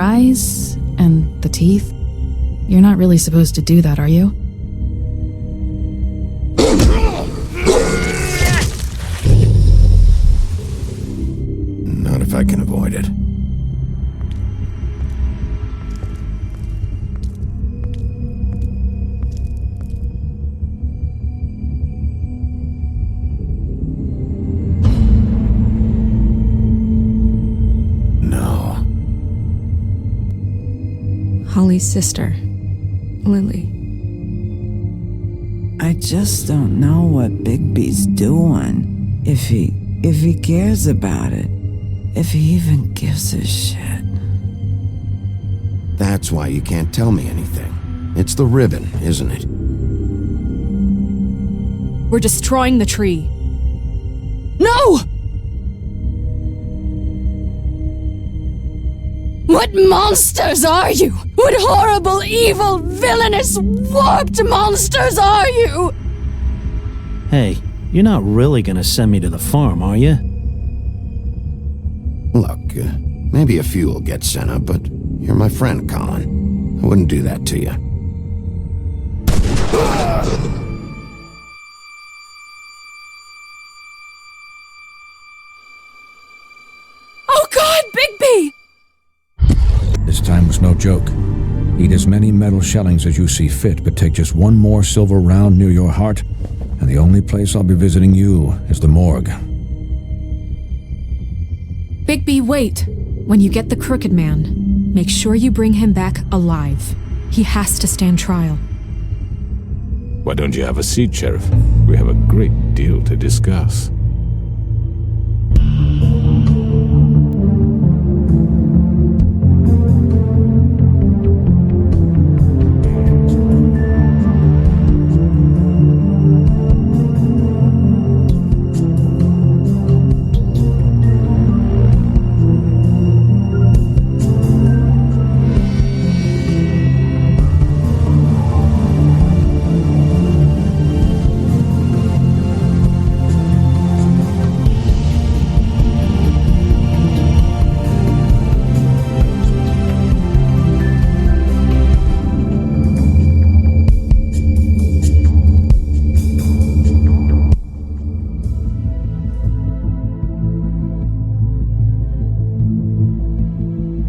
eyes and the teeth. You're not really supposed to do that, are you? Not if I can avoid it. Holly's sister, Lily. I just don't know what Bigby's doing. If he cares about it. If he even gives a shit. That's why you can't tell me anything. It's the ribbon, isn't it? We're destroying the tree. No! What monsters are you? What horrible, evil, villainous, warped monsters are you? Hey, you're not really gonna send me to the farm, are you? Look, maybe a few will get sent up, but you're my friend, Colin. I wouldn't do that to you. Oh God, Bigby! This time was no joke. Eat as many metal shellings as you see fit, but take just one more silver round near your heart, and the only place I'll be visiting you is the morgue. Bigby, wait. When you get the Crooked Man, make sure you bring him back alive. He has to stand trial. Why don't you have a seat, Sheriff? We have a great deal to discuss.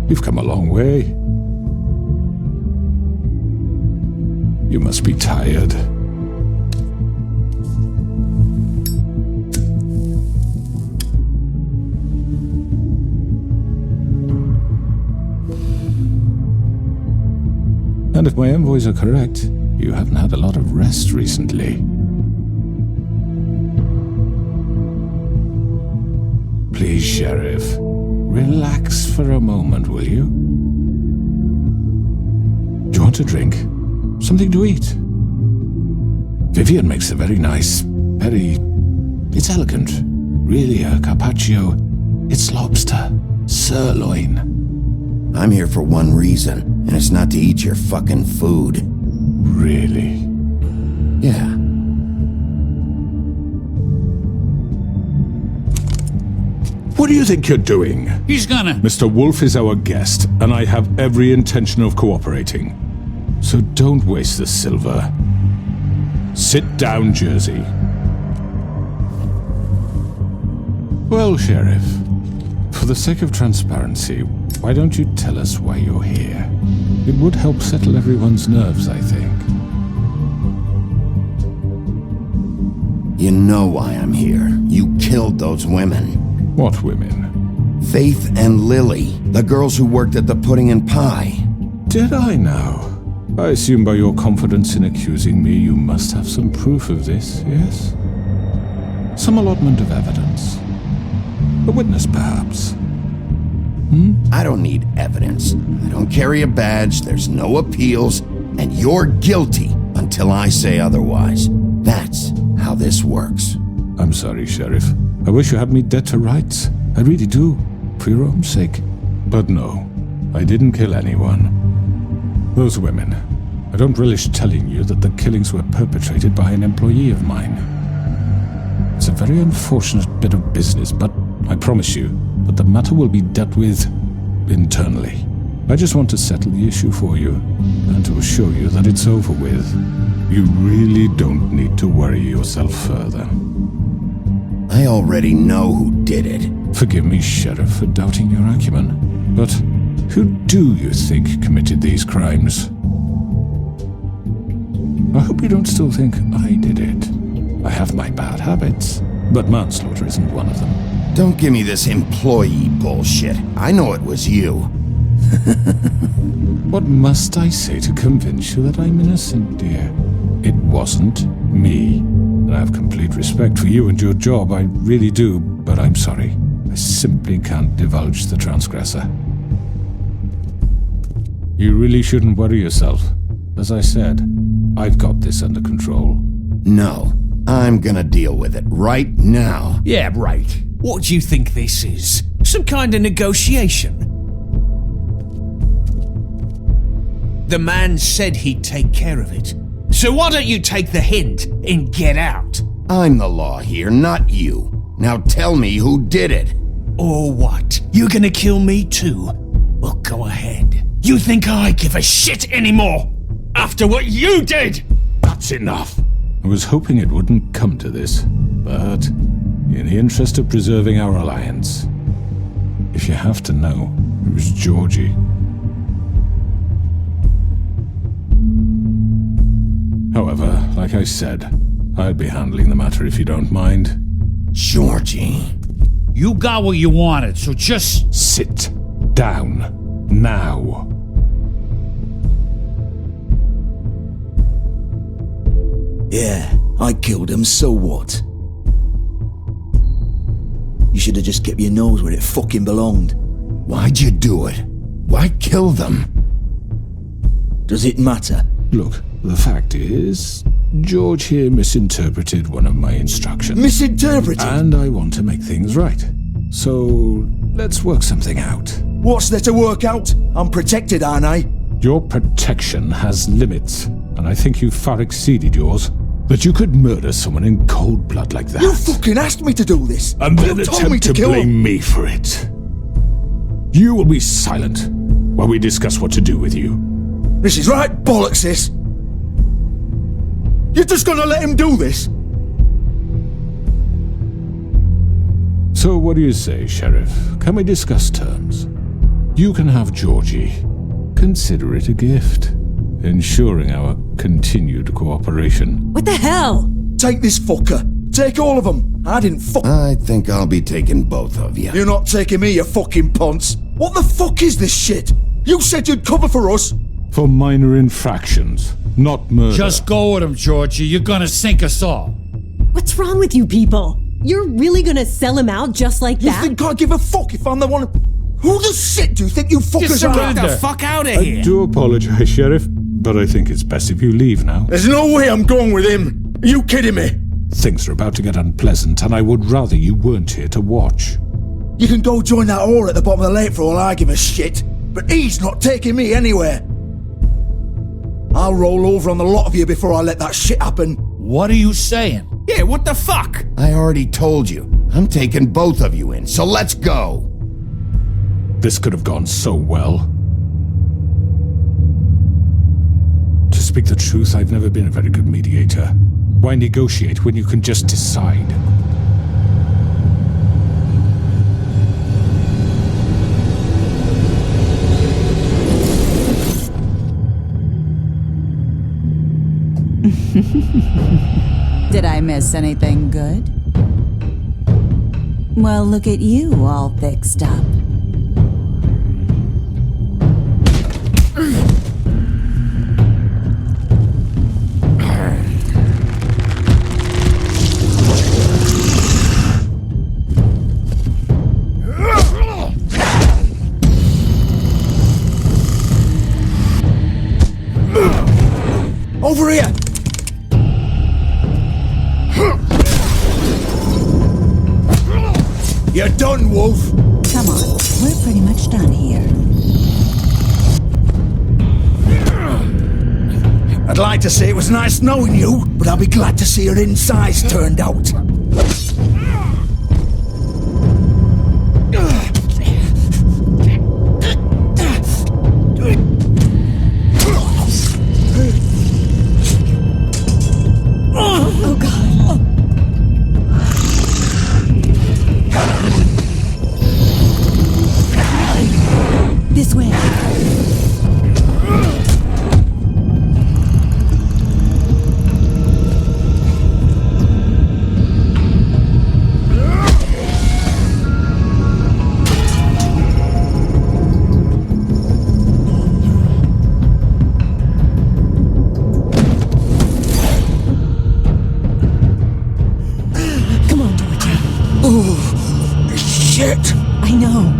You've come a long way. You must be tired. And if my envoys are correct, you haven't had a lot of rest recently. Please, Sheriff. Relax for a moment, will you? Do you want a drink? Something to eat? Vivian makes a very nice, it's elegant. Really a carpaccio. It's lobster. Sirloin. I'm here for one reason, and it's not to eat your fucking food. Really? Yeah. What do you think you're doing? He's gonna... Mr. Wolf is our guest, and I have every intention of cooperating. So don't waste the silver. Sit down, Jersey. Well, Sheriff, for the sake of transparency, why don't you tell us why you're here? It would help settle everyone's nerves, I think. You know why I'm here. You killed those women. What women? Faith and Lily, the girls who worked at the Pudding and Pie. Did I now? I assume by your confidence in accusing me, you must have some proof of this, yes? Some allotment of evidence. A witness, perhaps. I don't need evidence. I don't carry a badge, there's no appeals, and you're guilty until I say otherwise. That's how this works. I'm sorry, Sheriff. I wish you had me dead to rights. I really do, for your own sake. But no, I didn't kill anyone. Those women, I don't relish telling you that the killings were perpetrated by an employee of mine. It's a very unfortunate bit of business, but I promise you that the matter will be dealt with internally. I just want to settle the issue for you, and to assure you that it's over with. You really don't need to worry yourself further. I already know who did it. Forgive me, Sheriff, for doubting your acumen, but who do you think committed these crimes? I hope you don't still think I did it. I have my bad habits, but manslaughter isn't one of them. Don't give me this employee bullshit. I know it was you. What must I say to convince you that I'm innocent, dear? It wasn't me. And I have complete respect for you and your job, I really do, but I'm sorry. I simply can't divulge the transgressor. You really shouldn't worry yourself. As I said, I've got this under control. No, I'm gonna deal with it right now. Yeah, right. What do you think this is? Some kind of negotiation? The man said he'd take care of it. So why don't you take the hint and get out? I'm the law here, not you. Now tell me who did it. Or what? You're gonna kill me too? Well, go ahead. You think I give a shit anymore? After what you did? That's enough. I was hoping it wouldn't come to this, but in the interest of preserving our alliance, if you have to know, it was Georgie. However, like I said, I'll be handling the matter if you don't mind. Georgie. You got what you wanted, so just Sit down. Now. Yeah, I killed him, so what? You should have just kept your nose where it fucking belonged. Why'd you do it? Why kill them? Does it matter? Look, the fact is, George here misinterpreted one of my instructions. Misinterpreted? And I want to make things right. So, let's work something out. What's there to work out? I'm protected, aren't I? Your protection has limits, and I think you've far exceeded yours. But you could murder someone in cold blood like that. You fucking asked me to do this! And then you told me attempt to kill blame him. me for it. You will be silent while we discuss what to do with you. This is right bollocks, this! You're just gonna let him do this? So what do you say, Sheriff? Can we discuss terms? You can have Georgie. Consider it a gift, ensuring our continued cooperation. What the hell? Take this fucker. Take all of them. I didn't I think I'll be taking both of you. You're not taking me, you fucking ponce. What the fuck is this shit? You said you'd cover for us. For minor infractions, not murder. just go with him, Georgie. You're gonna sink us all. What's wrong with you people? You're really gonna sell him out just like You that? think I give a fuck if I'm the one? Who the shit do you think you fuckers are? Get the fuck out of here! I do apologize, Sheriff, but I think it's best if you leave now. There's no way I'm going with him. Are you kidding me? Things are about to get unpleasant, and I would rather you weren't here to watch. You can go join that whore at the bottom of the lake for all I give a shit. But he's not taking me anywhere. I'll roll over on the lot of you before I let that shit happen. What are you saying? Yeah, what the fuck? I already told you. I'm taking both of you in, so let's go. This could have gone so well. To speak the truth, I've never been a very good mediator. Why negotiate when you can just decide? Did I miss anything good? Well, look at you all fixed up. Over here! You're done, Wolf! Come on, we're pretty much done here. I'd like to say it was nice knowing you, but I'll be glad to see your insides turned out. Oh, God. This way. Come on, Georgie. Oh, shit! I know.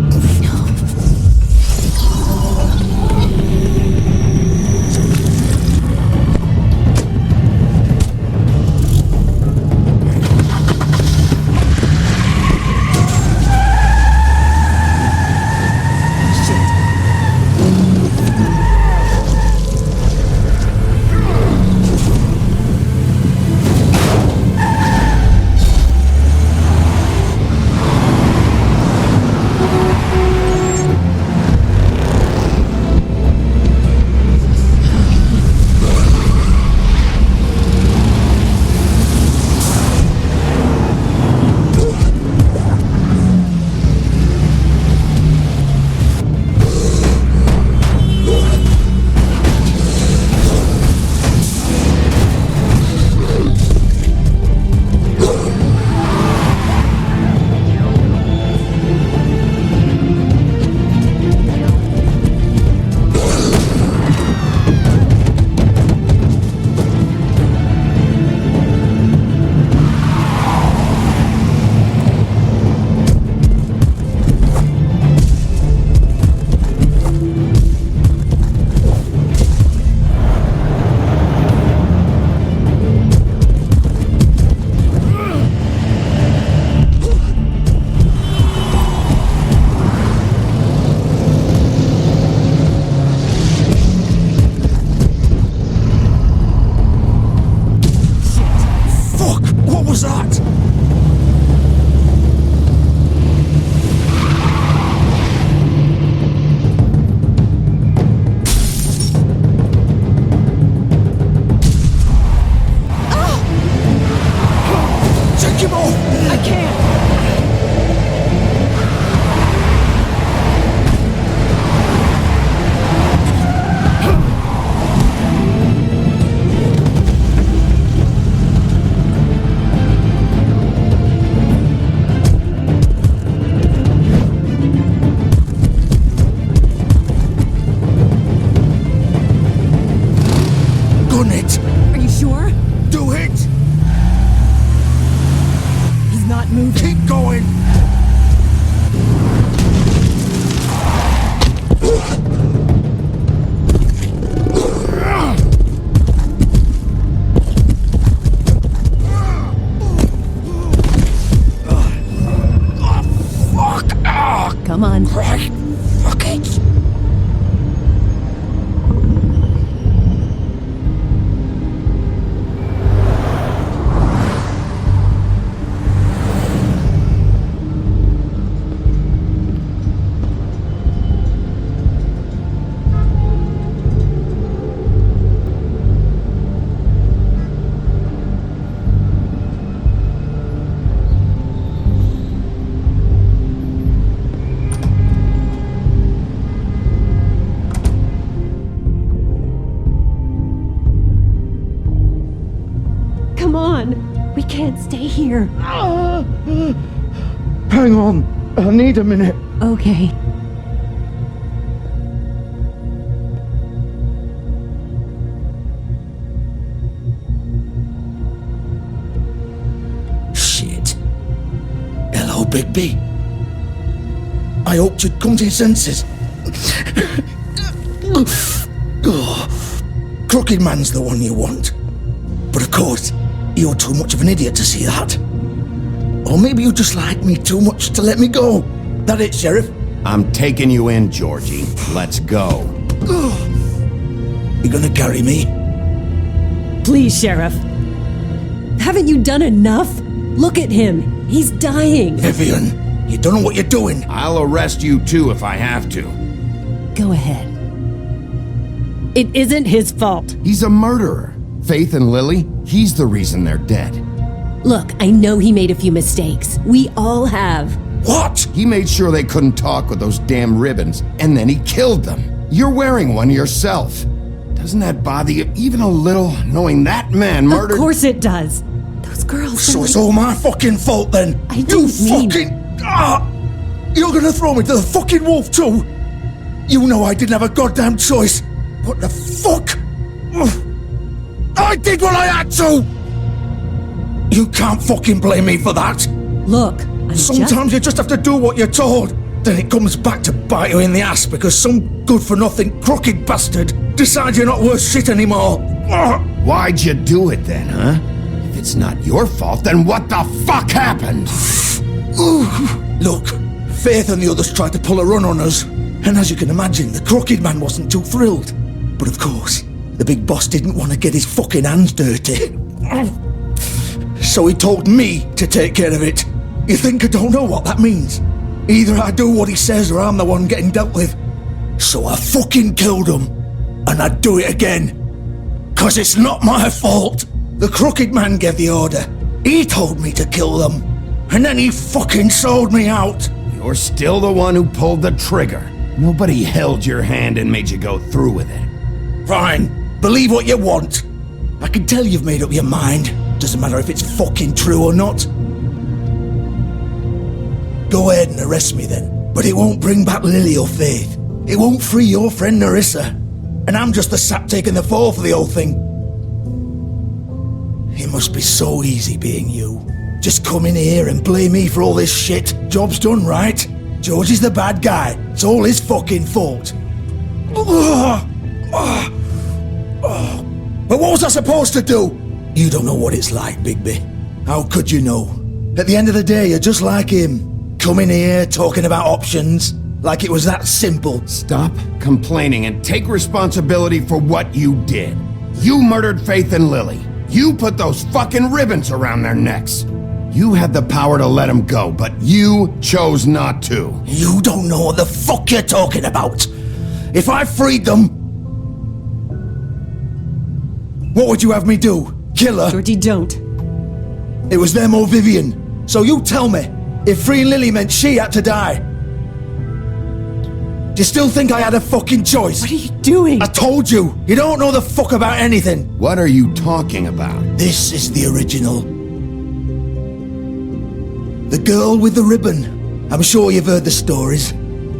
was that? Take him off! I can't! Gun it! Are you sure? Do it! He's not moving. Keep going! Fuck! Come on. Right. Fuck it! Come on. We can't stay here. Hang on. I need a minute. Okay. Shit. Hello, Bigby. I hoped you'd come to your senses. Crooked Man's the one you want. But of course, you're too much of an idiot to see that. Or maybe you just like me too much to let me go. That it, Sheriff? I'm taking you in, Georgie. Let's go. You gonna carry me? Please, Sheriff. Haven't you done enough? Look at him. He's dying. Vivian, you don't know what you're doing. I'll arrest you too if I have to. Go ahead. It isn't his fault. He's a murderer. Faith and Lily, he's the reason they're dead. Look, I know he made a few mistakes. We all have. What? He made sure they couldn't talk with those damn ribbons, and then he killed them. You're wearing one yourself. Doesn't that bother you even a little, knowing that man murdered— Of course it does. Those girls— So it's all my fucking fault then? I didn't mean— You're gonna throw me to the fucking wolf too? You know I didn't have a goddamn choice. What the fuck? I did what I had to! You can't fucking blame me for that. Look, Sometimes you just have to do what you're told. Then it comes back to bite you in the ass because some good-for-nothing crooked bastard decides you're not worth shit anymore. Why'd you do it then, huh? If it's not your fault, then what the fuck happened? Look, Faith and the others tried to pull a run on us. And as you can imagine, the crooked man wasn't too thrilled. But of course, the big boss didn't want to get his fucking hands dirty. So he told me to take care of it. You think I don't know what that means? Either I do what he says or I'm the one getting dealt with. So I fucking killed him. And I'd do it again. 'Cause it's not my fault. The crooked man gave the order. He told me to kill them. And then he fucking sold me out. You're still the one who pulled the trigger. Nobody held your hand and made you go through with it. Fine. Believe what you want. I can tell you've made up your mind. Doesn't matter if it's fucking true or not. Go ahead and arrest me then. But it won't bring back Lily or Faith. It won't free your friend Nerissa. And I'm just the sap taking the fall for the whole thing. It must be so easy being you. Just come in here and blame me for all this shit. Job's done, right? George is the bad guy. It's all his fucking fault. But what was I supposed to do? You don't know what it's like, Bigby. How could you know? At the end of the day, you're just like him. Coming here, talking about options, like it was that simple. Stop complaining and take responsibility for what you did. You murdered Faith and Lily. You put those fucking ribbons around their necks. You had the power to let them go, but you chose not to. You don't know what the fuck you're talking about. If I freed them, what would you have me do? Kill her? Georgie, don't. It was them or Vivian. So you tell me, if freeing Lily meant she had to die, do you still think I had a fucking choice? What are you doing? I told you, you don't know the fuck about anything. What are you talking about? This is the original. The girl with the ribbon. I'm sure you've heard the stories.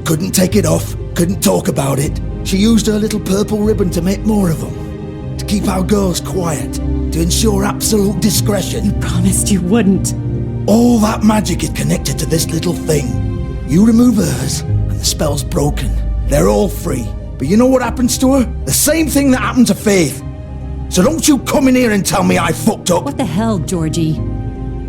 Couldn't take it off, couldn't talk about it. She used her little purple ribbon to make more of them. To keep our girls quiet. To ensure absolute discretion. You promised you wouldn't. All that magic is connected to this little thing. You remove hers, and the spell's broken. They're all free. But you know what happens to her? The same thing that happened to Faith. So don't you come in here and tell me I fucked up. What the hell, Georgie?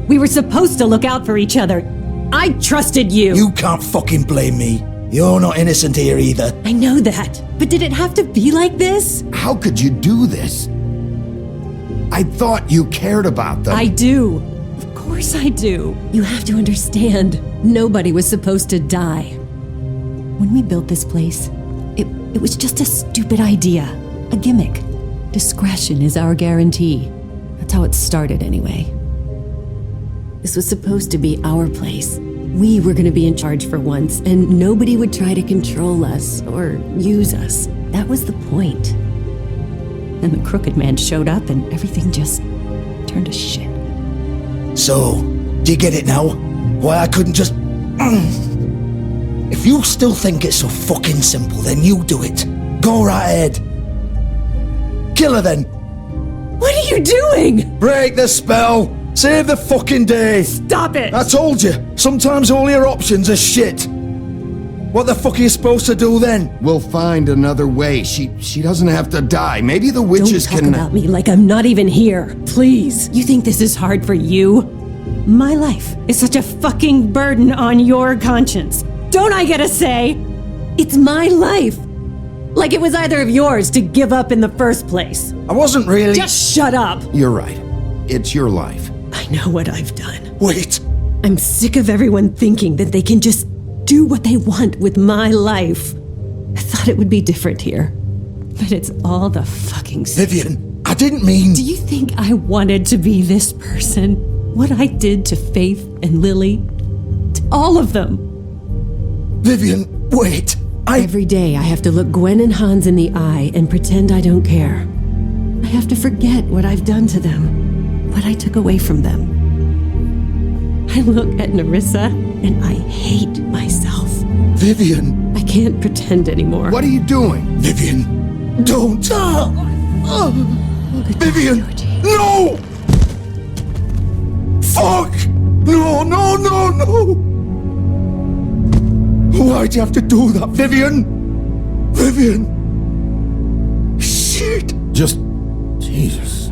We were supposed to look out for each other. I trusted you. You can't fucking blame me. You're not innocent here either. I know that. But did it have to be like this? How could you do this? I thought you cared about them. I do. Of course I do. You have to understand. Nobody was supposed to die. When we built this place, it was just a stupid idea. A gimmick. Discretion is our guarantee. That's how it started anyway. This was supposed to be our place. We were going to be in charge for once, and nobody would try to control us or use us. That was the point. Then the crooked man showed up and everything just turned to shit. So, do you get it now? Why I couldn't just... If you still think it's so fucking simple, then you do it. Go right ahead. Kill her then. What are you doing? Break the spell. Save the fucking day. Stop it. I told you. Sometimes all your options are shit. What the fuck are you supposed to do then? We'll find another way. She doesn't have to die. Maybe the witches Don't talk about me like I'm not even here. Please. You think this is hard for you? My life is such a fucking burden on your conscience. Don't I get a say? It's my life. Like it was either of yours to give up in the first place. I wasn't really... Just shut up. You're right. It's your life. I know what I've done. Wait. I'm sick of everyone thinking that they can just do what they want with my life. I thought it would be different here. But it's all the fucking... Vivian, I didn't mean... Do you think I wanted to be this person? What I did to Faith and Lily? To all of them? Vivian, wait. Every day I have to look Gwen and Hans in the eye and pretend I don't care. I have to forget what I've done to them, what I took away from them. I look at Nerissa and I hate myself. Vivian. I can't pretend anymore. What are you doing? Vivian, don't. Vivian, no! Fuck! No, no, no, no! Why'd you have to do that, Vivian? Vivian! Shit! Just... Jesus.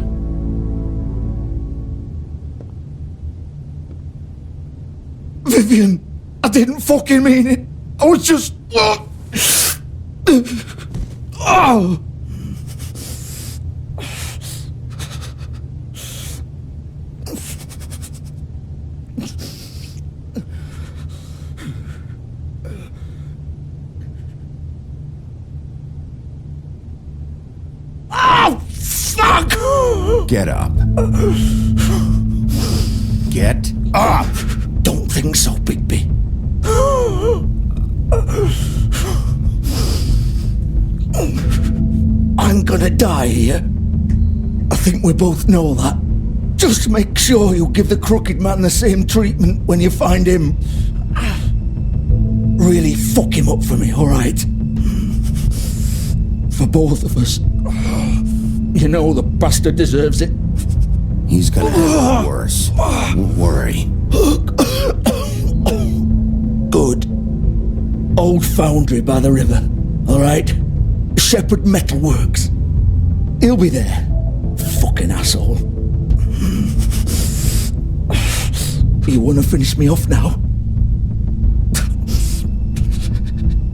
Vivian, I didn't fucking mean it. I was just... Oh! Oh, fuck! Get up. Get up! Don't think so, Bigby. I'm gonna die here. I think we both know that. Just make sure you give the crooked man the same treatment when you find him. Really fuck him up for me, alright? For both of us. You know the bastard deserves it. He's gonna have it worse. Don't worry. Good. Old foundry by the river, alright? Shepherd Metalworks. He'll be there. Fucking asshole. You wanna finish me off now?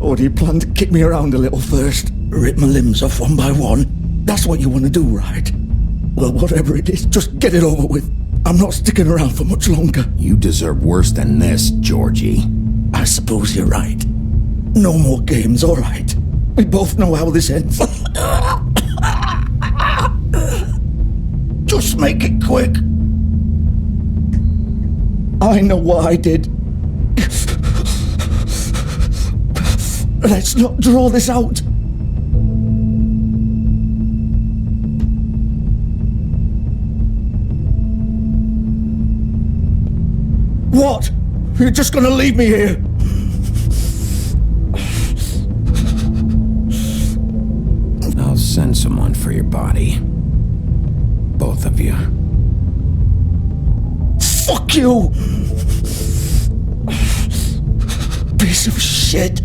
Or do you plan to kick me around a little first? Rip my limbs off one by one? That's what you wanna do, right? Well, whatever it is, just get it over with. I'm not sticking around for much longer. You deserve worse than this, Georgie. I suppose you're right. No more games, alright? We both know how this ends. Just make it quick. I know what I did. Let's not draw this out. What? You're just gonna leave me here? I'll send someone for your body. Both of you. Fuck you! Piece of shit.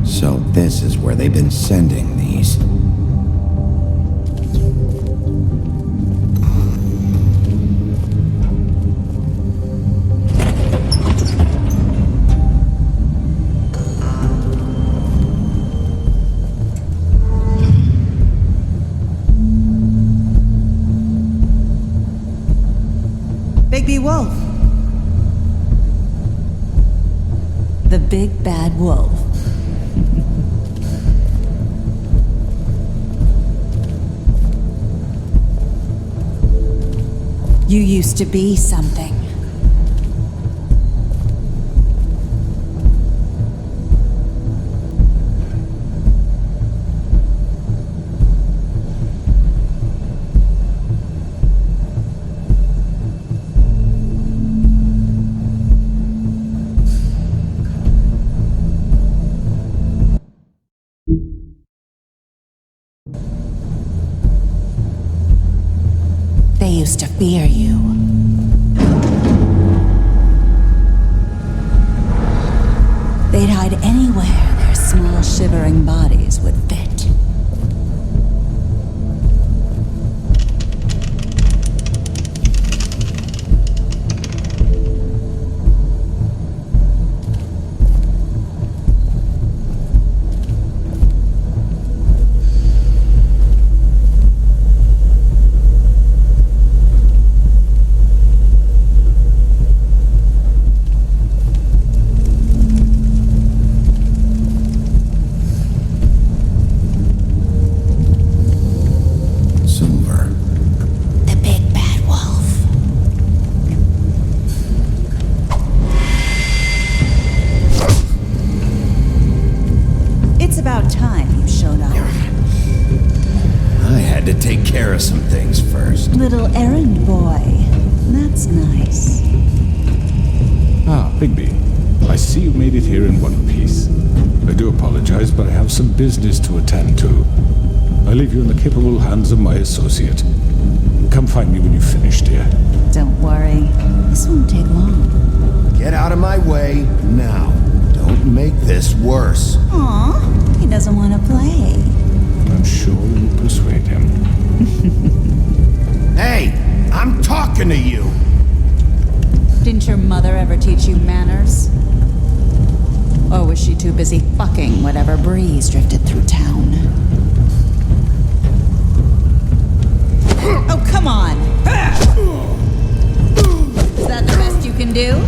So this is where they've been sending these. wolf. The big bad wolf. You used to be something. They used to fear you. They'd hide anywhere their small shivering bodies would fit. It's about time you showed up. I had to take care of some things first. Little errand boy. That's nice. Ah, Bigby. I see you made it here in one piece. I do apologize, but I have some business to attend to. I leave you in the capable hands of my associate. Come find me when you've finished, dear. Don't worry. This won't take long. Get out of my way now. Don't make this worse. Aw, he doesn't want to play. I'm sure you'll persuade him. Hey, I'm talking to you. Didn't your mother ever teach you manners? Or was she too busy fucking whatever breeze drifted through town? Oh, come on! Is that the best you can do?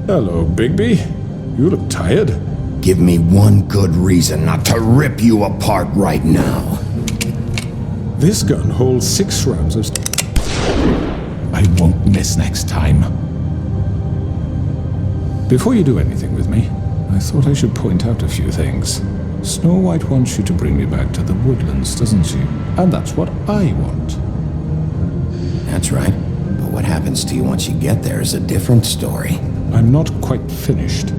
Hello, Bigby. You look tired. Give me one good reason not to rip you apart right now. This gun holds 6 rounds of... I won't miss next time. Before you do anything with me, I thought I should point out a few things. Snow White wants you to bring me back to the woodlands, doesn't she? And that's what I want. That's right. But what happens to you once you get there is a different story. I'm not quite finished.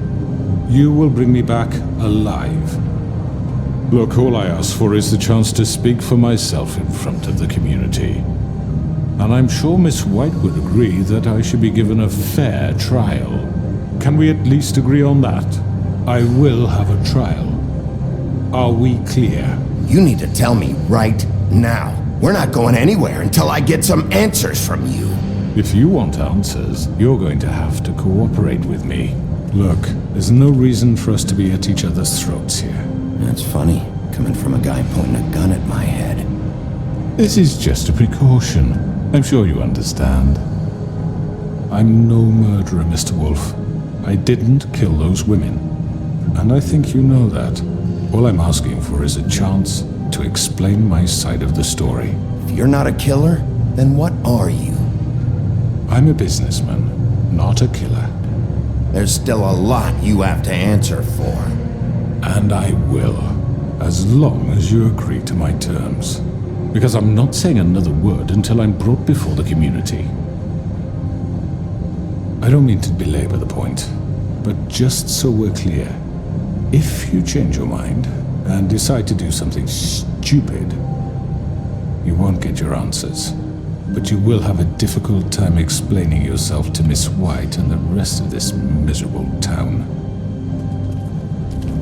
You will bring me back alive. Look, all I ask for is the chance to speak for myself in front of the community. And I'm sure Miss White would agree that I should be given a fair trial. Can we at least agree on that? I will have a trial. Are we clear? You need to tell me right now. We're not going anywhere until I get some answers from you. If you want answers, you're going to have to cooperate with me. Look, there's no reason for us to be at each other's throats here. That's funny, coming from a guy pointing a gun at my head. This is just a precaution. I'm sure you understand. I'm no murderer, Mr. Wolf. I didn't kill those women. And I think you know that. All I'm asking for is a chance to explain my side of the story. If you're not a killer, then what are you? I'm a businessman, not a killer. There's still a lot you have to answer for. And I will, as long as you agree to my terms. Because I'm not saying another word until I'm brought before the community. I don't mean to belabor the point, but just so we're clear, if you change your mind and decide to do something stupid, you won't get your answers. But you will have a difficult time explaining yourself to Miss White and the rest of this miserable town.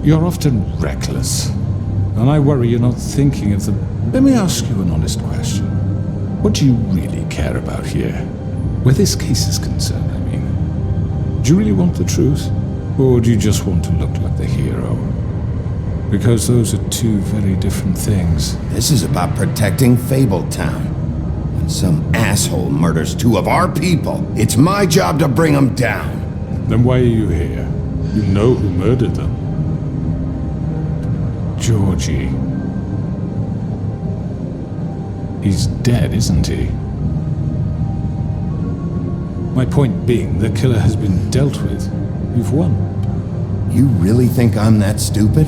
You're often reckless, and I worry you're not thinking of the... Let me ask you an honest question. What do you really care about here? Where this case is concerned, I mean. Do you really want the truth? Or do you just want to look like the hero? Because those are two very different things. This is about protecting Fabletown. When some asshole murders 2 of our people, it's my job to bring them down. Then why are you here? You know who murdered them. Georgie. He's dead, isn't he? My point being, the killer has been dealt with. You've won. You really think I'm that stupid?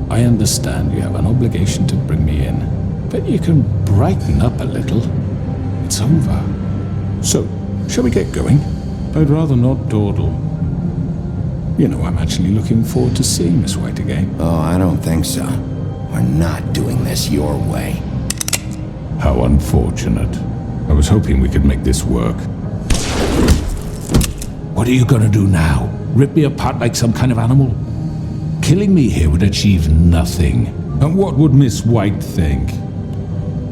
I understand you have an obligation to bring me in, but you can brighten up a little. It's over. So, shall we get going? I'd rather not dawdle. You know, I'm actually looking forward to seeing Miss White again. Oh, I don't think so. We're not doing this your way. How unfortunate. I was hoping we could make this work. What are you gonna do now? Rip me apart like some kind of animal? Killing me here would achieve nothing. And what would Miss White think?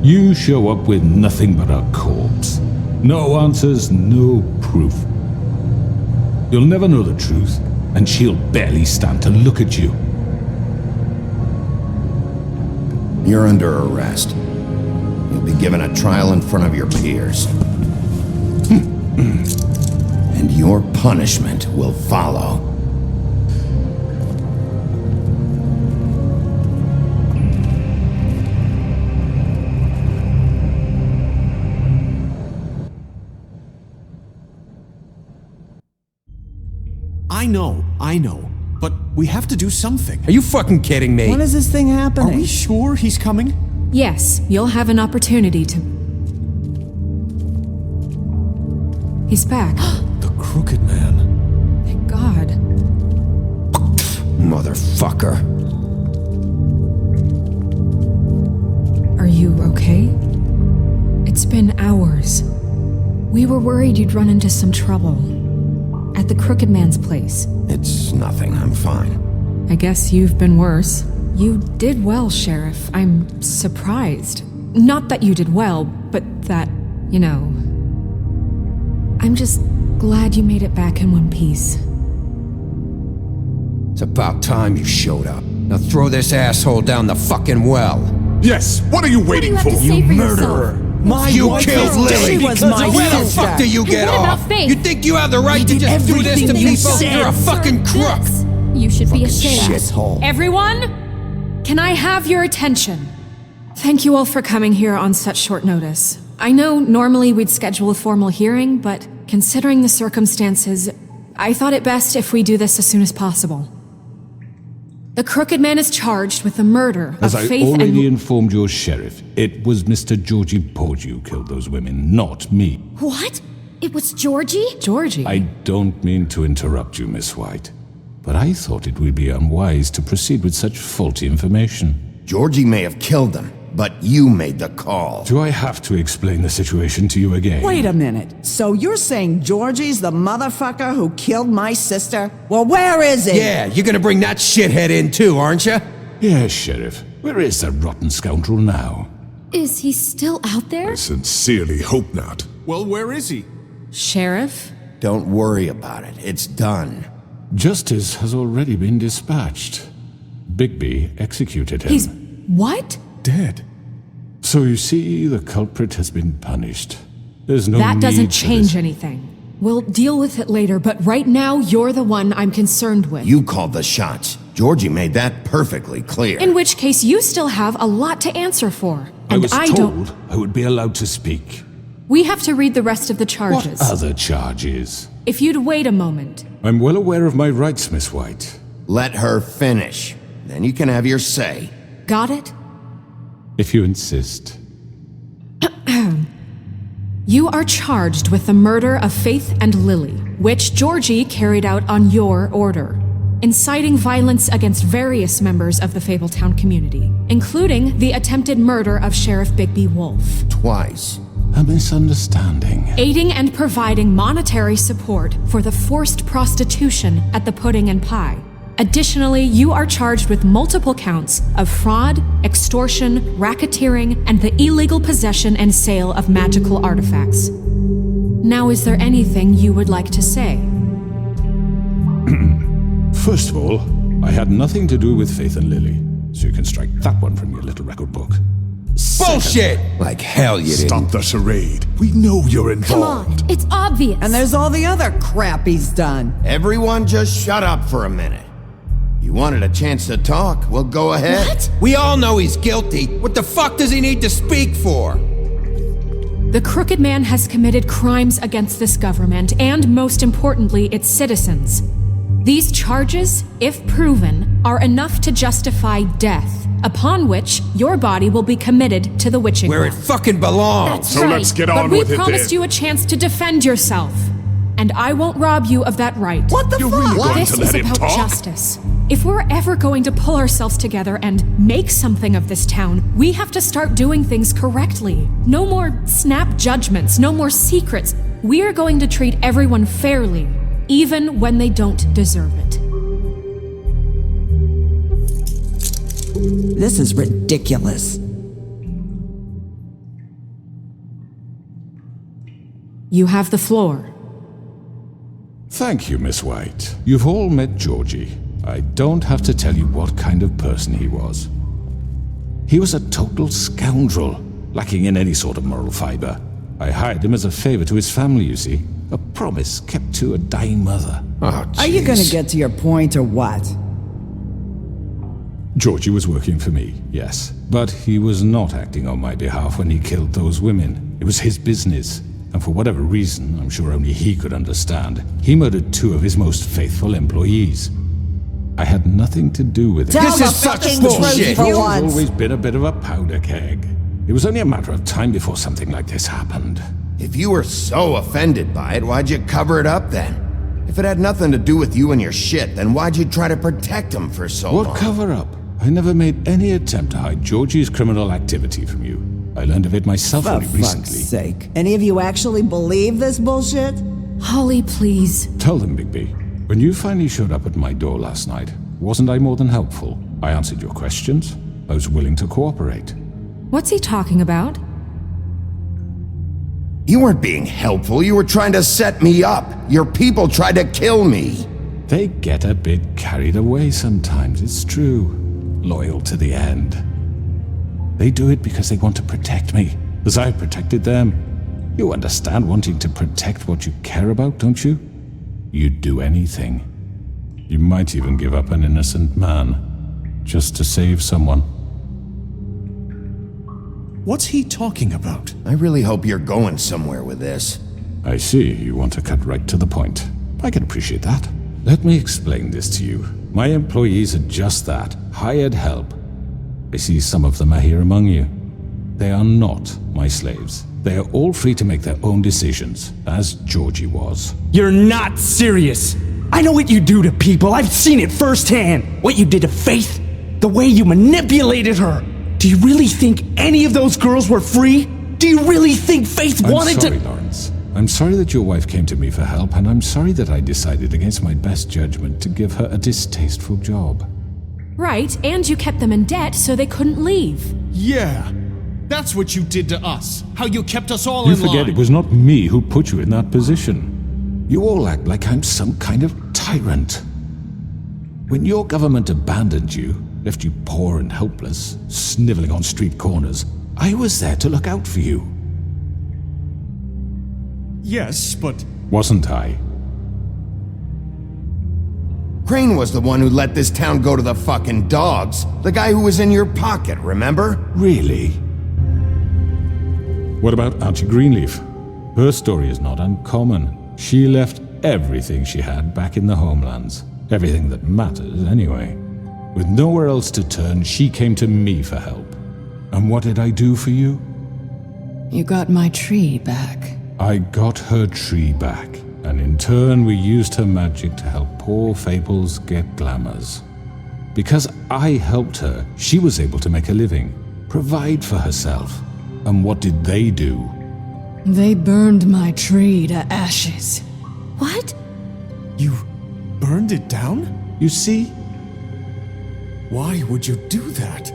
You show up with nothing but a corpse. No answers, no proof. You'll never know the truth, and she'll barely stand to look at you. You're under arrest. You'll be given a trial in front of your peers. And your punishment will follow. I know. But we have to do something. Are you fucking kidding me? When is this thing happening? Are we sure he's coming? Yes, you'll have an opportunity to... He's back. The Crooked Man. Thank God. Motherfucker. Are you okay? It's been hours. We were worried you'd run into some trouble. At the Crooked Man's place. It's nothing, I'm fine. I guess you've been worse. You did well, Sheriff. I'm surprised. Not that you did well, but that, you know... I'm just glad you made it back in one piece. It's about time you showed up. Now throw this asshole down the fucking well. Yes, what are you waiting for? You murderer! My You wife killed is Lily dead. She was because my of Where the sister. fuck do you get What about off? Faith? You think you have the right to just do this to Everything you people? said. You're a fucking crook. You should be ashamed. Shithole. Everyone, can I have your attention? Thank you all for coming here on such short notice. I know normally we'd schedule a formal hearing, but considering the circumstances, I thought it best if we do this as soon as possible. The Crooked Man is charged with the murder As of I Faith already and... informed your sheriff, it was Mr. Georgie Porgy who killed those women, not me. What? It was Georgie? Georgie? I don't mean to interrupt you, Miss White, but I thought it would be unwise to proceed with such faulty information. Georgie may have killed them, but you made the call. Do I have to explain the situation to you again? Wait a minute. So you're saying Georgie's the motherfucker who killed my sister? Well, where is he? Yeah, you're gonna bring that shithead in too, aren't you? Yes, Sheriff. Where is that rotten scoundrel now? Is he still out there? I sincerely hope not. Well, where is he? Sheriff? Don't worry about it. It's done. Justice has already been dispatched. Bigby executed him. He's... what? Dead. So you see, the culprit has been punished. There's no That need doesn't for change this. anything. We'll deal with it later, but right now, you're the one I'm concerned with. You called the shots. Georgie made that perfectly clear. In which case, you still have a lot to answer for. I And was I told don't... I would be allowed to speak. We have to read the rest of the charges. What other charges? If you'd wait a moment. I'm well aware of my rights, Miss White. Let her finish. Then you can have your say. Got it? If you insist. You are charged with the murder of Faith and Lily, which Georgie carried out on your order, inciting violence against various members of the Fabletown community, including the attempted murder of Sheriff Bigby Wolf. Twice. A misunderstanding. Aiding and providing monetary support for the forced prostitution at the Pudding and Pie. Additionally, you are charged with multiple counts of fraud, extortion, racketeering, and the illegal possession and sale of magical artifacts. Now, is there anything you would like to say? First of all, I had nothing to do with Faith and Lily, so you can strike that one from your little record book. Bullshit! Like hell you didn't. Stop the charade. We know you're involved. Come on, it's obvious. And there's all the other crap he's done. Everyone just shut up for a minute. You wanted a chance to talk, well go ahead. What? We all know he's guilty. What the fuck does he need to speak for? The Crooked Man has committed crimes against this government and, most importantly, its citizens. These charges, if proven, are enough to justify death, upon which your body will be committed to the witching Where it well. fucking belongs. That's So right. let's get but on we with it promised then. you a chance to defend yourself. And I won't rob you of that right. What the You're fuck? really going This to is let him about talk? justice. If we're ever going to pull ourselves together and make something of this town, we have to start doing things correctly. No more snap judgments, no more secrets. We are going to treat everyone fairly, even when they don't deserve it. This is ridiculous. You have the floor. Thank you, Miss White. You've all met Georgie. I don't have to tell you what kind of person he was. He was a total scoundrel, lacking in any sort of moral fiber. I hired him as a favor to his family, you see. A promise kept to a dying mother. Oh, Are you gonna jeez. get to your point or what? Georgie was working for me, yes. But he was not acting on my behalf when he killed those women. It was his business. And for whatever reason, I'm sure only he could understand, he murdered 2 of his most faithful employees. I had nothing to do with it. Tell This the is such fucking bullshit. truth for He's once. always been a bit of a powder keg. It was only a matter of time before something like this happened. If you were so offended by it, why'd you cover it up then? If it had nothing to do with you and your shit, then why'd you try to protect him for so long? What cover-up? I never made any attempt to hide Georgie's criminal activity from you. I learned of it myself For only fuck's recently. sake. Any of you actually believe this bullshit? Holly, please. Tell them, Bigby. When you finally showed up at my door last night, wasn't I more than helpful? I answered your questions. I was willing to cooperate. What's he talking about? You weren't being helpful, you were trying to set me up. Your people tried to kill me. They get a bit carried away sometimes, it's true. Loyal to the end. They do it because they want to protect me. as I protected them. You understand wanting to protect what you care about, don't you? You'd do anything. You might even give up an innocent man, just to save someone. What's he talking about? I really hope you're going somewhere with this. I see you want to cut right to the point. I can appreciate that. Let me explain this to you. My employees are just that, hired help. I see some of them are here among you. They are not my slaves. They are all free to make their own decisions, as Georgie was. You're not serious! I know what you do to people, I've seen it firsthand! What you did to Faith, the way you manipulated her! Do you really think any of those girls were free? Do you really think Faith wanted to— I'm sorry, Lawrence. I'm sorry that your wife came to me for help, and I'm sorry that I decided against my best judgment to give her a distasteful job. Right, and you kept them in debt so they couldn't leave. Yeah, that's what you did to us. How you kept us all You in line. forget it was not me who put you in that position. You all act like I'm some kind of tyrant. When your government abandoned you, left you poor and helpless, sniveling on street corners, I was there to look out for you. Yes, but... Wasn't I? Crane was the one who let this town go to the fucking dogs. The guy who was in your pocket, remember? Really? What about Archie Greenleaf? Her story is not uncommon. She left everything she had back in the homelands. Everything that matters, anyway. With nowhere else to turn, she came to me for help. And what did I do for you? You got my tree back. I got her tree back, and in turn we used her magic to help poor Fables get glamours. Because I helped her, she was able to make a living, provide for herself. And what did they do? They burned my tree to ashes. What? You burned it down? You see? Why would you do that?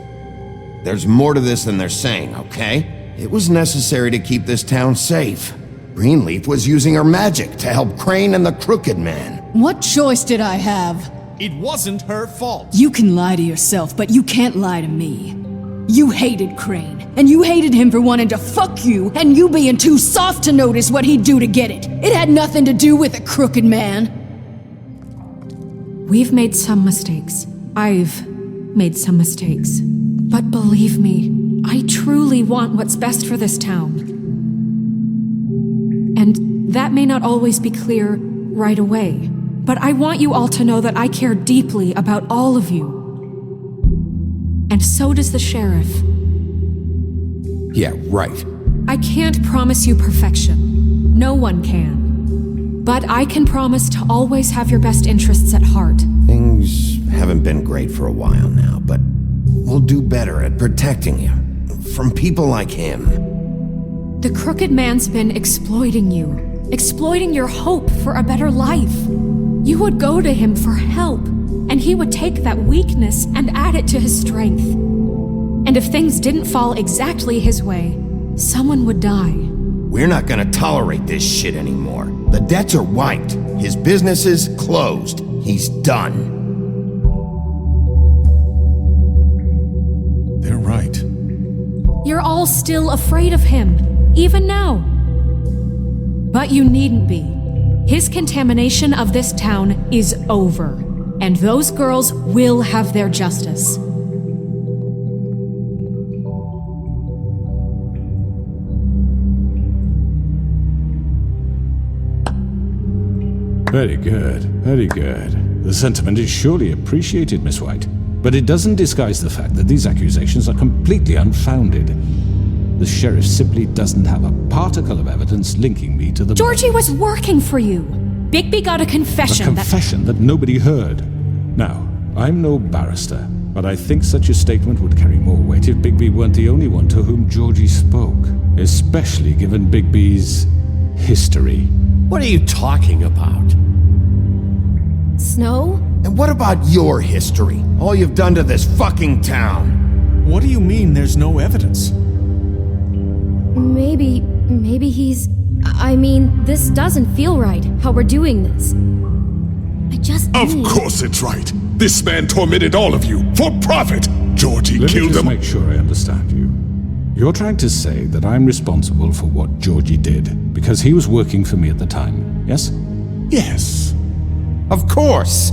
There's more to this than they're saying, okay? It was necessary to keep this town safe. Greenleaf was using her magic to help Crane and the Crooked Man. What choice did I have? It wasn't her fault. You can lie to yourself, but you can't lie to me. You hated Crane, and you hated him for wanting to fuck you, and you being too soft to notice what he'd do to get it. It had nothing to do with the Crooked Man. We've made some mistakes. I've made some mistakes. But believe me, I truly want what's best for this town. And that may not always be clear right away, but I want you all to know that I care deeply about all of you. And so does the sheriff. Yeah, right. I can't promise you perfection. No one can. But I can promise to always have your best interests at heart. Things haven't been great for a while now, but we'll do better at protecting you from people like him. The Crooked Man's been exploiting you, exploiting your hope for a better life. You would go to him for help, and he would take that weakness and add it to his strength. And if things didn't fall exactly his way, someone would die. We're not gonna tolerate this shit anymore. The debts are wiped. His business is closed. He's done. They're right. You're all still afraid of him, even now. But you needn't be. His contamination of this town is over, and those girls will have their justice. Very good, very good. The sentiment is surely appreciated, Miss White. But it doesn't disguise the fact that these accusations are completely unfounded. The sheriff simply doesn't have a particle of evidence linking me to the— Georgie was working for you. Bigby got a confession. A confession that nobody heard. Now, I'm no barrister, but I think such a statement would carry more weight if Bigby weren't the only one to whom Georgie spoke. Especially given Bigby's history. What are you talking about? Snow? And what about your history? All you've done to this fucking town? What do you mean there's no evidence? Maybe he's... I mean, this doesn't feel right, how we're doing this. I just Of need... course it's right. This man tormented all of you for profit. Georgie Let me killed just them. make sure I understand you. You're trying to say that I'm responsible for what Georgie did because he was working for me at the time, yes? Yes. Of course!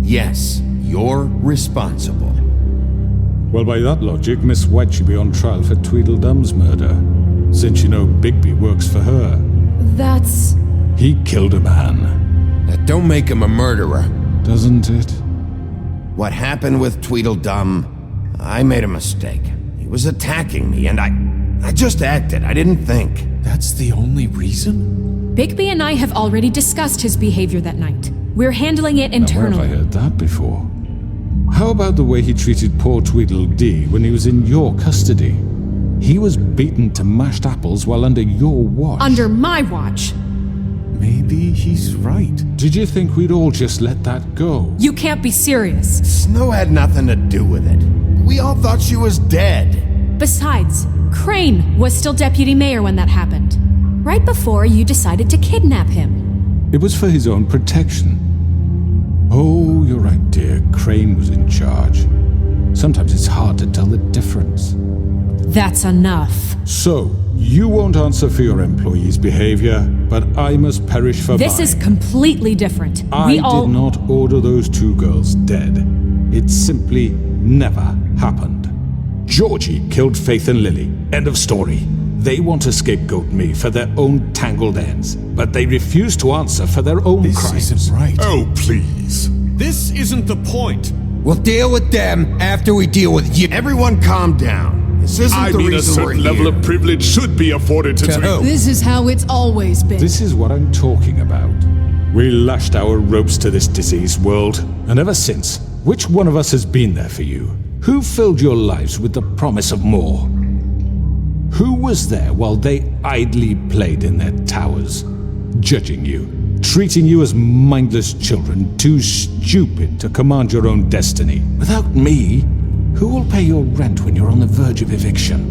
Yes, you're responsible. Well, by that logic, Miss White should be on trial for Tweedledum's murder, since you know Bigby works for her. That's... He killed a man. That don't make him a murderer. Doesn't it? What happened with Tweedledum, I made a mistake. He was attacking me, and I just acted. I didn't think. That's the only reason? Bigby and I have already discussed his behavior that night. We're handling it Now, where internally. have I heard that before? How about the way he treated poor Tweedledee when he was in your custody? He was beaten to mashed apples while under your watch. Under my watch. Maybe he's right. Did you think we'd all just let that go? You can't be serious. Snow had nothing to do with it. We all thought she was dead. Besides, Crane was still deputy mayor when that happened. Right before you decided to kidnap him. It was for his own protection. Oh, you're right, dear. Crane was in charge. Sometimes it's hard to tell the difference. That's enough. So, you won't answer for your employees' behavior, but I must perish for This mine. is completely different. I did not order those two girls dead. It simply never happened. Georgie killed Faith and Lily. End of story. They want to scapegoat me for their own tangled ends, but they refuse to answer for their own crimes. This isn't right. Oh, please. This isn't the point. We'll deal with them after we deal with you. Everyone calm down. This isn't I the mean, a reason we're certain level here. of privilege should be afforded to who? This is how it's always been. This is what I'm talking about. We lashed our ropes to this diseased world, and ever since, which one of us has been there for you? Who filled your lives with the promise of more? Who was there while they idly played in their towers, judging you, treating you as mindless children, too stupid to command your own destiny? Without me, who will pay your rent when you're on the verge of eviction?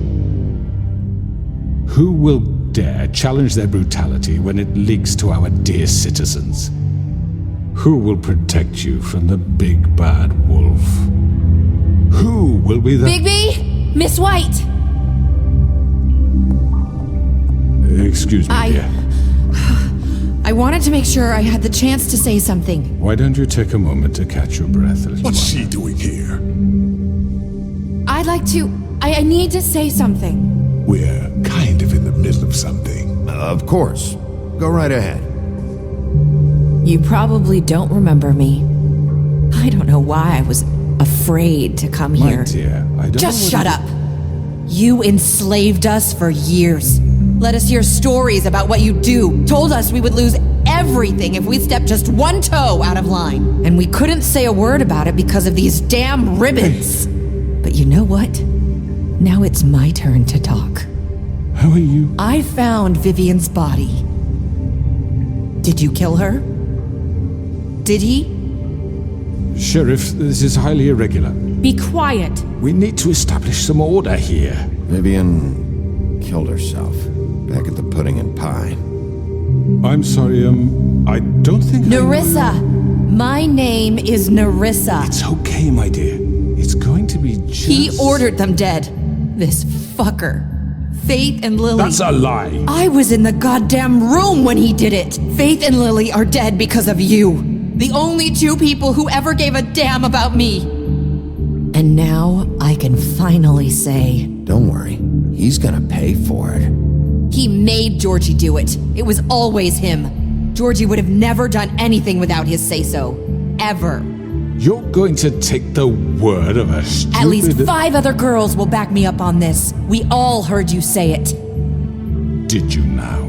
Who will dare challenge their brutality when it leaks to our dear citizens? Who will protect you from the big bad wolf? Who will be the... Bigby? Miss White! Excuse me, dear. I wanted to make sure I had the chance to say something. Why don't you take a moment to catch your breath, little What's one? she doing here? I'd like to... I need to say something. We're kind of in the middle of something. Of course. Go right ahead. You probably don't remember me. I don't know why I was afraid to come My here. dear, I don't Just know shut up. You enslaved us for years. Let us hear stories about what you do. Told us we would lose everything if we stepped just one toe out of line. And we couldn't say a word about it because of these damn ribbons. But you know what? Now it's my turn to talk. How are you? I found Vivian's body. Did you kill her? Did he? Sheriff, this is highly irregular. Be quiet. We need to establish some order here. Vivian killed herself back at the Pudding and Pie. I'm sorry, I don't think Nerissa! My name is Nerissa. It's okay, my dear. It's going to be just... He ordered them dead. This fucker. Faith and Lily. That's a lie. I was in the goddamn room when he did it. Faith and Lily are dead because of you. The only two people who ever gave a damn about me. And now I can finally say... Don't worry. He's gonna pay for it. He made Georgie do it. It was always him. Georgie would have never done anything without his say-so. Ever. You're going to take the word of a stupid... At least 5 other girls will back me up on this. We all heard you say it. Did you now?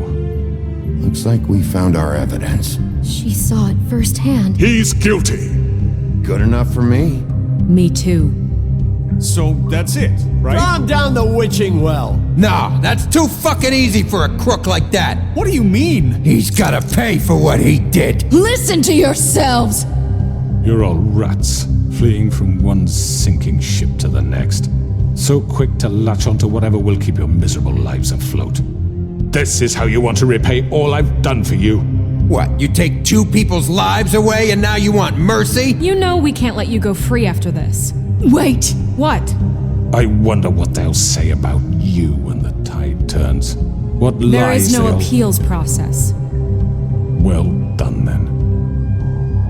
Looks like we found our evidence. She saw it firsthand. He's guilty. Good enough for me. Me too. So that's it, right? Calm down the witching well. Nah, that's too fucking easy for a crook like that. What do you mean? He's gotta pay for what he did. Listen to yourselves! You're all rats, fleeing from one sinking ship to the next. So quick to latch onto whatever will keep your miserable lives afloat. This is how you want to repay all I've done for you. What, you take 2 people's lives away and now you want mercy? You know we can't let you go free after this. Wait! What? I wonder what they'll say about you when the tide turns. What lies There is no they'll... appeals process. Well done, then.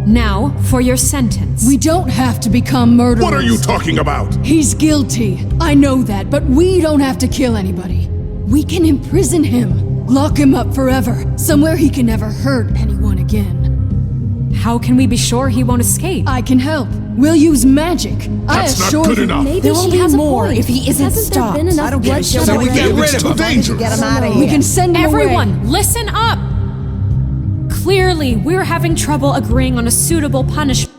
Now, for your sentence. We don't have to become murderers. What are you talking about? He's guilty. I know that, but we don't have to kill anybody. We can imprison him. Lock him up forever. Somewhere he can never hurt anyone again. How can we be sure he won't escape? I can help. We'll use magic. That's not good enough. Maybe There will she be has more a point. if he isn't Hasn't stopped. there been enough I don't get it. bloodshed So we already? get rid It's of too him. dangerous. Get him out of We here. can send him Everyone, away. listen up! Clearly, we're having trouble agreeing on a suitable punishment.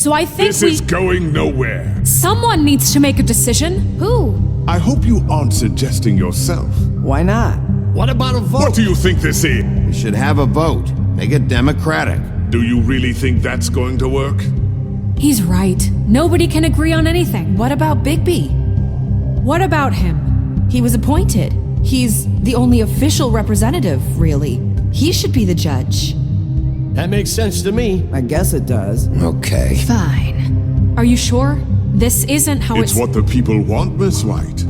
So I think This is going nowhere. Someone needs to make a decision. Who? I hope you aren't suggesting yourself. Why not? What about a vote? What do you think this is? We should have a vote. Make it democratic. Do you really think that's going to work? He's right. Nobody can agree on anything. What about Bigby? What about him? He was appointed. He's the only official representative, really. He should be the judge. That makes sense to me. I guess it does. Okay. Fine. Are you sure? This isn't how It's what the people want, Miss White.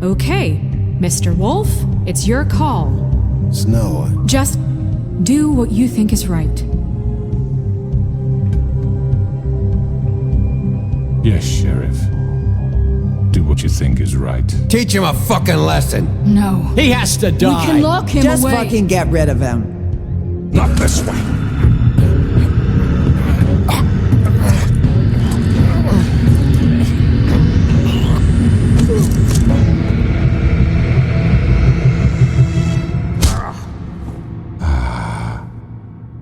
Okay, Mr. Wolf, it's your call. Snow. Just do what you think is right. Yes, Sheriff. Do what you think is right. Teach him a fucking lesson. No. He has to We die. can lock him Just away. fucking get rid of him. Not this way.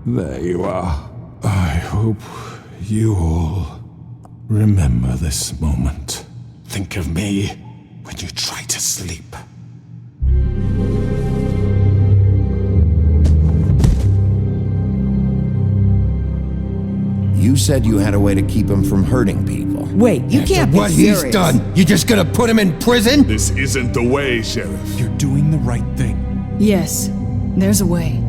There you are. I hope you all remember this moment. Think of me when you try to sleep. You said you had a way to keep him from hurting people. Wait, you can't be What serious. he's done, you just gonna put him in prison? This isn't the way, Sheriff. You're doing the right thing. Yes, there's a way.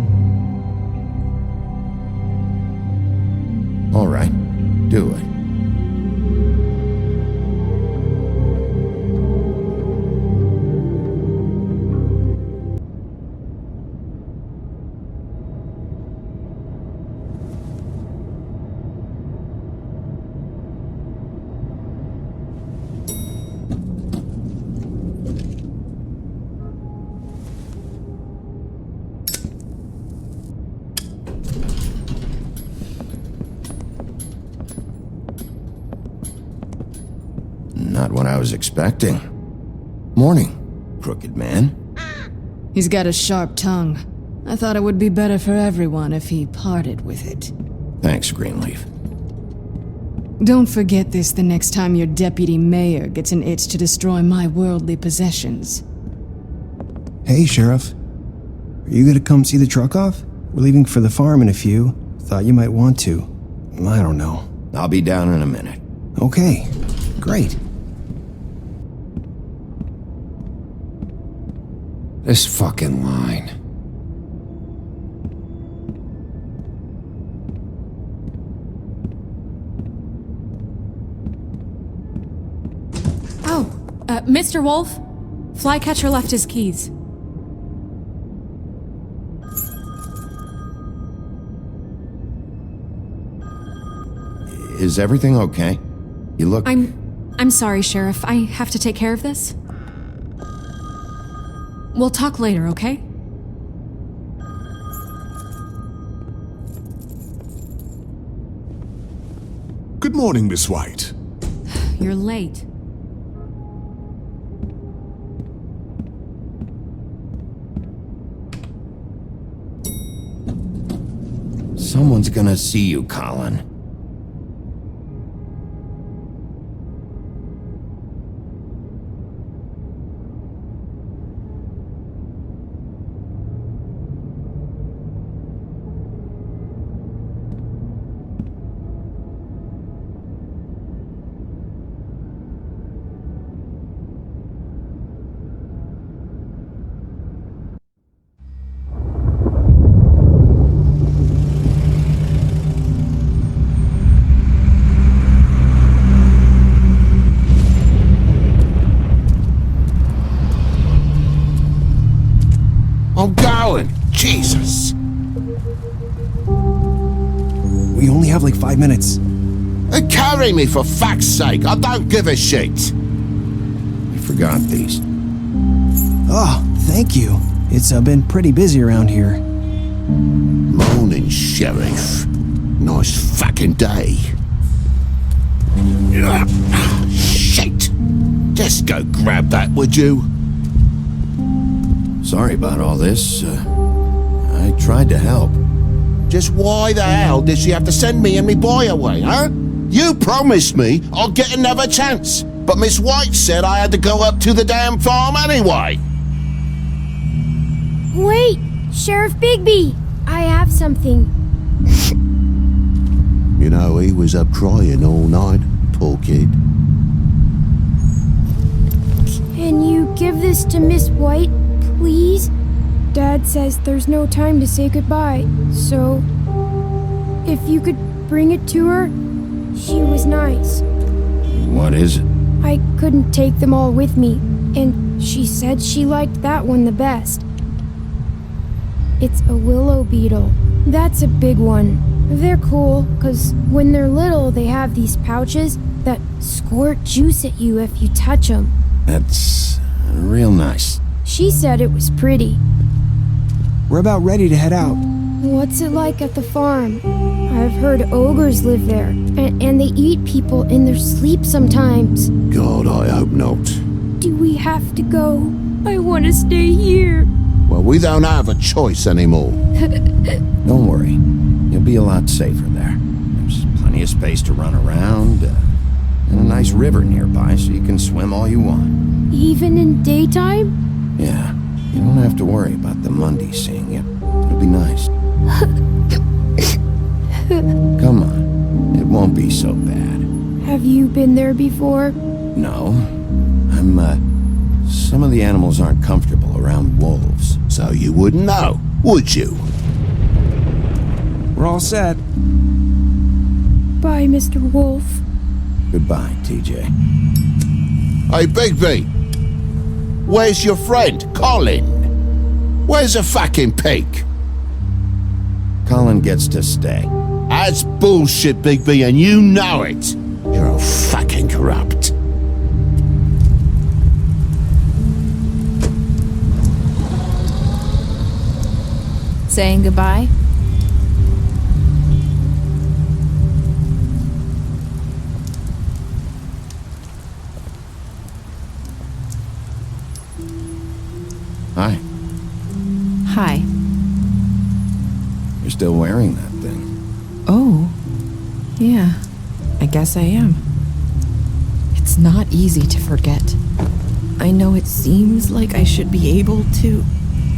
All right, do it. Not what I was expecting. Morning, crooked man. He's got a sharp tongue. I thought it would be better for everyone if he parted with it. Thanks, Greenleaf. Don't forget this the next time your deputy mayor gets an itch to destroy my worldly possessions. Hey, Sheriff. Are you gonna come see the truck off? We're leaving for the farm in a few. Thought you might want to. I don't know. I'll be down in a minute. Okay, great. This fucking line. Oh, Mr. Wolf, Flycatcher left his keys. Is everything okay? You look... I'm sorry, Sheriff. I have to take care of this. We'll talk later, okay? Good morning, Miss White. You're late. Someone's gonna see you, Colin. I'm going! Jesus! We only have like 5 minutes. Carry me for fuck's sake! I don't give a shit! I forgot these. Oh, thank you. It's been pretty busy around here. Morning, Sheriff. Nice fucking day. Shit! Just go grab that, would you? Sorry about all this. I tried to help. Just why the hell did she have to send me and me boy away, huh? You promised me I'd get another chance, but Miss White said I had to go up to the damn farm anyway. Wait, Sheriff Bigby, I have something. You know, he was up crying all night, poor kid. Can you give this to Miss White, please? Dad says there's no time to say goodbye, so if you could bring it to her, she was nice. What is it? I couldn't take them all with me, and she said she liked that one the best. It's a willow beetle. That's a big one. They're cool, 'cause when they're little, they have these pouches that squirt juice at you if you touch them. That's real nice. She said it was pretty. We're about ready to head out. What's it like at the farm? I've heard ogres live there, and they eat people in their sleep sometimes. God, I hope not. Do we have to go? I want to stay here. Well, we don't have a choice anymore. Don't worry. You'll be a lot safer there. There's plenty of space to run around, and a nice river nearby so you can swim all you want. Even in daytime? Yeah, you don't have to worry about the Mundy seeing you. It'll be nice. Come on, it won't be so bad. Have you been there before? No, some of the animals aren't comfortable around wolves. So you wouldn't know, would you? We're all set. Bye, Mr. Wolf. Goodbye, TJ. Hey, Bigby! Where's your friend, Colin? Where's the fucking pig? Colin gets to stay. That's bullshit, Bigby, and you know it. You're all fucking corrupt. Saying goodbye? Hi. Hi. You're still wearing that thing. Oh, yeah, I guess I am. It's not easy to forget. I know it seems like I should be able to.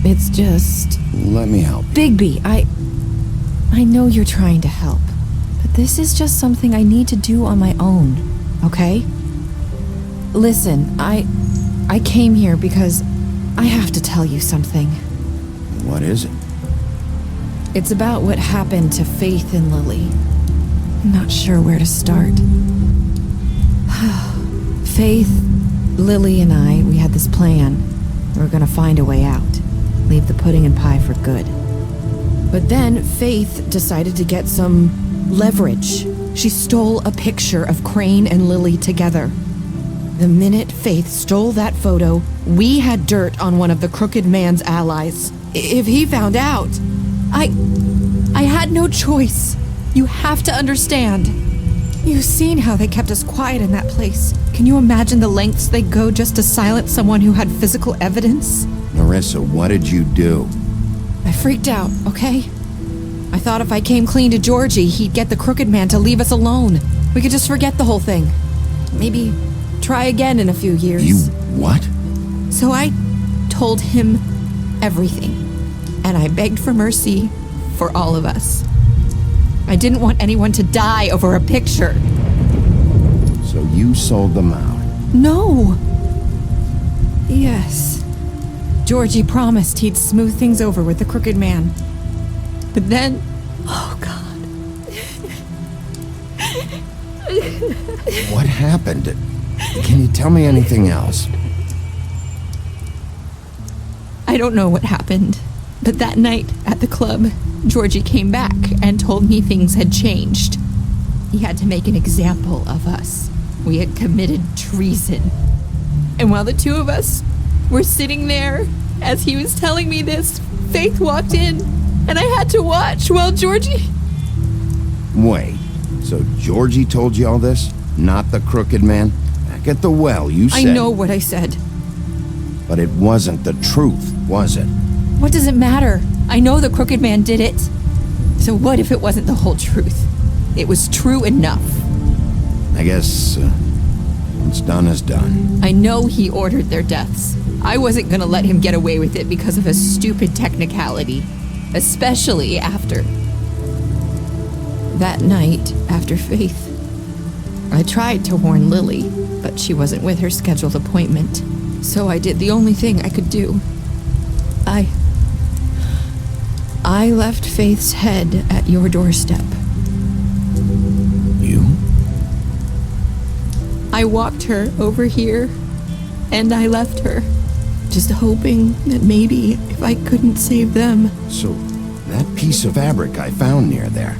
It's just... Let me help. Bigby, I know you're trying to help, but this is just something I need to do on my own, okay? Listen, I came here because I have to tell you something. What is it? It's about what happened to Faith and Lily. I'm not sure where to start. Faith, Lily, and we had this plan. We were gonna find a way out. Leave the pudding and pie for good. But then Faith decided to get some leverage. She stole a picture of Crane and Lily together. The minute Faith stole that photo, we had dirt on one of the crooked man's allies. If he found out, I had no choice. You have to understand. You've seen how they kept us quiet in that place. Can you imagine the lengths they go just to silence someone who had physical evidence? Marissa, what did you do? I freaked out, okay? I thought if I came clean to Georgie, he'd get the crooked man to leave us alone. We could just forget the whole thing. Maybe try again in a few years. You what? So I told him everything. And I begged for mercy for all of us. I didn't want anyone to die over a picture. So you sold them out? No. Yes. Georgie promised he'd smooth things over with the crooked man. But then... Oh, God. What happened? Can you tell me anything else? I don't know what happened. But that night at the club, Georgie came back and told me things had changed. He had to make an example of us. We had committed treason. And while the two of us were sitting there, as he was telling me this, Faith walked in, and I had to watch while Georgie... Wait, so Georgie told you all this? Not the crooked man? Back at the well, you said... I know what I said. But it wasn't the truth, was it? What does it matter? I know the crooked man did it. So what if it wasn't the whole truth? It was true enough. I guess, what's done is done. I know he ordered their deaths. I wasn't gonna let him get away with it because of a stupid technicality. Especially after... that night, after Faith. I tried to warn Lily, but she wasn't with her scheduled appointment. So I did the only thing I could do. I left Faith's head at your doorstep. You? I walked her over here, and I left her, just hoping that maybe if I couldn't save them. So, that piece of fabric I found near there,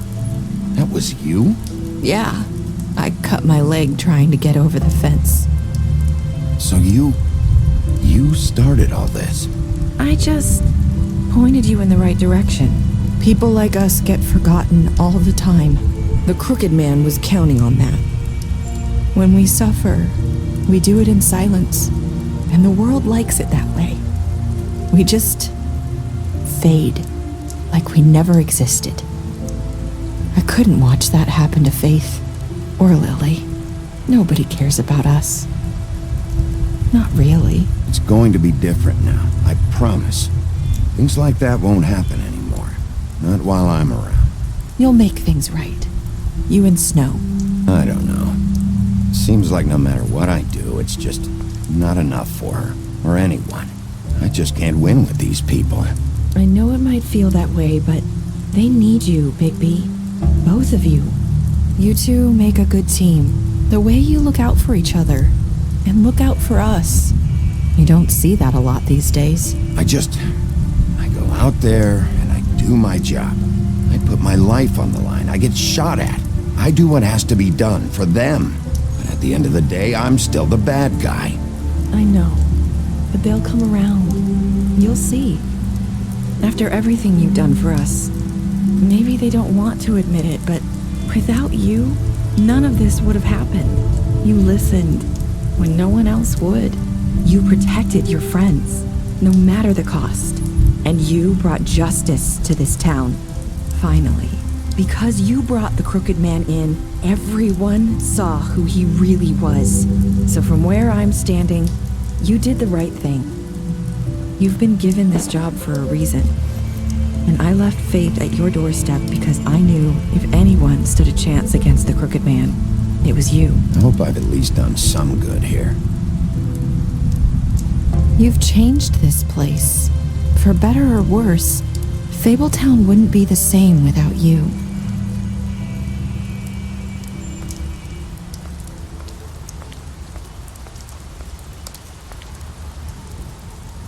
that was you? Yeah, I cut my leg trying to get over the fence. So you started all this? I just pointed you in the right direction. People like us get forgotten all the time. The Crooked Man was counting on that. When we suffer, we do it in silence, and the world likes it that way. We just fade, like we never existed. I couldn't watch that happen to Faith or Lily. Nobody cares about us. Not really. It's going to be different now, I promise. Things like that won't happen anymore. Not while I'm around. You'll make things right. You and Snow. I don't know. Seems like no matter what I do, it's just not enough for her, or anyone. I just can't win with these people. I know it might feel that way, but they need you, Bigby. Both of you. You two make a good team. The way you look out for each other, and look out for us. You don't see that a lot these days. I go out there and I do my job. I put my life on the line. I get shot at. I do what has to be done for them. But at the end of the day, I'm still the bad guy. I know, but they'll come around. You'll see. After everything you've done for us. Maybe they don't want to admit it, but without you, none of this would have happened. You listened when no one else would. You protected your friends, no matter the cost. And you brought justice to this town. Finally. Because you brought the Crooked Man in, everyone saw who he really was. So from where I'm standing, you did the right thing. You've been given this job for a reason. And I left Faith at your doorstep because I knew if anyone stood a chance against the Crooked Man, it was you. I hope I've at least done some good here. You've changed this place. For better or worse, Fabletown wouldn't be the same without you.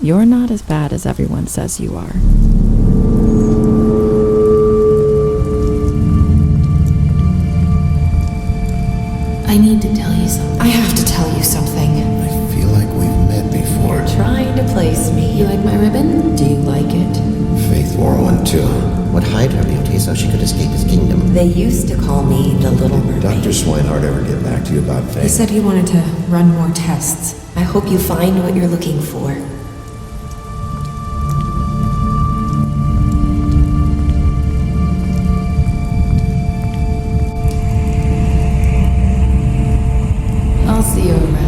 You're not as bad as everyone says you are. I need to tell you something. I have to tell you something. I feel like we've met before. You're trying to place me. You like my ribbon? Do you like it? Faith wore one too. Would hide her beauty so she could escape his kingdom. They used to call me the Little Mermaid. Dr. Swinehart ever get back to you about Faith? He said he wanted to run more tests. I hope you find what you're looking for. I'll see you around.